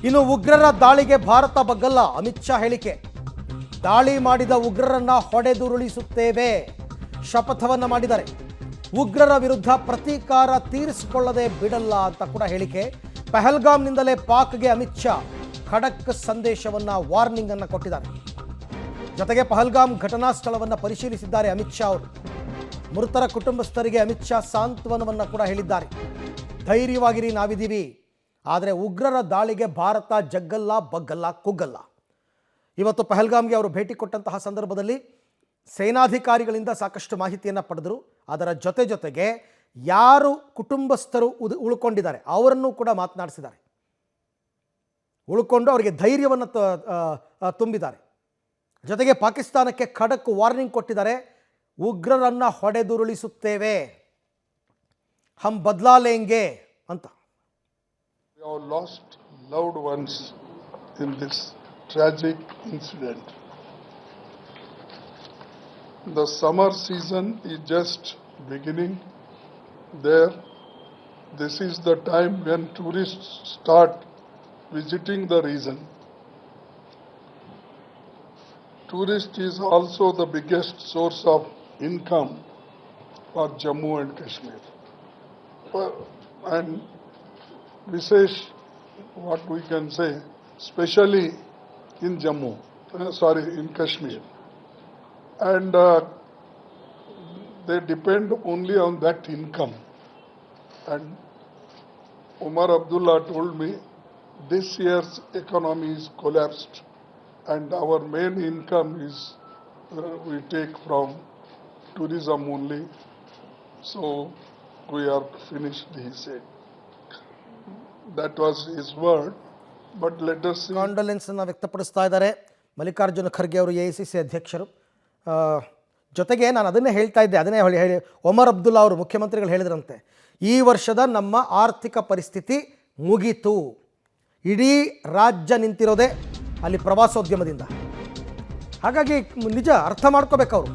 ಇನ್ನು ಉಗ್ರರ ದಾಳಿಗೆ ಭಾರತ ಬಗ್ಗಲ್ಲ, ಅಮಿತ್ ಶಾ ಹೇಳಿಕೆ. ದಾಳಿ ಮಾಡಿದ ಉಗ್ರರನ್ನ ಹೊಡೆದುರುಳಿಸುತ್ತೇವೆ ಶಪಥವನ್ನ ಮಾಡಿದ್ದಾರೆ. ಉಗ್ರರ ವಿರುದ್ಧ ಪ್ರತೀಕಾರ ತೀರಿಸಿಕೊಳ್ಳದೆ ಬಿಡಲ್ಲ ಅಂತ ಕೂಡ ಹೇಳಿಕೆ. ಪಹಲ್ಗಾಮ್ನಿಂದಲೇ ಪಾಕ್ಗೆ ಅಮಿತ್ ಶಾ ಖಡಕ್ ಸಂದೇಶವನ್ನ, ವಾರ್ನಿಂಗ್ ಅನ್ನ ಕೊಟ್ಟಿದ್ದಾರೆ. ಜೊತೆಗೆ ಪಹಲ್ಗಾಮ್ ಘಟನಾ ಸ್ಥಳವನ್ನು ಪರಿಶೀಲಿಸಿದ್ದಾರೆ ಅಮಿತ್ ಶಾ ಅವರು. ಮೃತರ ಕುಟುಂಬಸ್ಥರಿಗೆ ಅಮಿತ್ ಶಾ ಸಾಂತ್ವನವನ್ನು ಕೂಡ ಹೇಳಿದ್ದಾರೆ. ಧೈರ್ಯವಾಗಿರಿ, ನಾವಿದ್ದೀವಿ, ಆದರೆ ಉಗ್ರರ ದಾಳಿಗೆ ಭಾರತ ಜಗ್ಗಲ್ಲ, ಬಗ್ಗಲ್ಲ, ಕುಗ್ಗಲ್ಲ. ಇವತ್ತು ಪಹಲ್ಗಾಮ್ಗೆ ಅವರು ಭೇಟಿ ಕೊಟ್ಟಂತಹ ಸಂದರ್ಭದಲ್ಲಿ ಸೇನಾಧಿಕಾರಿಗಳಿಂದ ಸಾಕಷ್ಟು ಮಾಹಿತಿಯನ್ನು ಪಡೆದರು. ಅದರ ಜೊತೆಗೆ ಯಾರು ಕುಟುಂಬಸ್ಥರು ಉಳ್ಕೊಂಡಿದ್ದಾರೆ ಅವರನ್ನು ಕೂಡ ಮಾತನಾಡಿಸಿದ್ದಾರೆ. ಉಳ್ಕೊಂಡು ಅವರಿಗೆ ಧೈರ್ಯವನ್ನು ತುಂಬಿದ್ದಾರೆ. ಜೊತೆಗೆ ಪಾಕಿಸ್ತಾನಕ್ಕೆ ಖಡಕ್ ವಾರ್ನಿಂಗ್ ಕೊಟ್ಟಿದ್ದಾರೆ. ಉಗ್ರರನ್ನ ಹೊಡೆದುರುಳಿಸುತ್ತೇವೆ, ಹಮ್ ಬದಲಾ ಲೇಂಗೆ ಅಂತ. We have lost loved ones in this tragic incident. The summer season is just beginning there. This is the time when tourists start visiting the region. Tourist is also the biggest source of income for Jammu and Kashmir. And Visesh, what we can say, especially in Jammu, in Kashmir. And they depend only on that income. And Umar Abdullah told me this year's economy is collapsed and our main income is we take from tourism only. So we are finished, he said. That was his word, but let us see. ಕಾಂಡೋಲೆನ್ಸ್ ಅನ್ನು ವ್ಯಕ್ತಪಡಿಸ್ತಾ ಇದ್ದಾರೆ ಮಲ್ಲಿಕಾರ್ಜುನ ಖರ್ಗೆ ಅವರು, AICC ಅಧ್ಯಕ್ಷರು. ಜೊತೆಗೆ ನಾನು ಅದನ್ನೇ ಹೇಳ್ತಾ ಇದ್ದೆ, ಅದನ್ನೇ ಹೇಳಿ ಒಮರ್ ಅಬ್ದುಲ್ಲಾ ಅವರು ಮುಖ್ಯಮಂತ್ರಿಗಳು ಹೇಳಿದ್ರಂತೆ, ಈ ವರ್ಷದ ನಮ್ಮ ಆರ್ಥಿಕ ಪರಿಸ್ಥಿತಿ ಮುಗೀತು, ಇಡೀ ರಾಜ್ಯ ನಿಂತಿರೋದೇ ಅಲ್ಲಿ ಪ್ರವಾಸೋದ್ಯಮದಿಂದ. ಹಾಗಾಗಿ ನಿಜ ಅರ್ಥ ಮಾಡ್ಕೋಬೇಕು ಅವರು.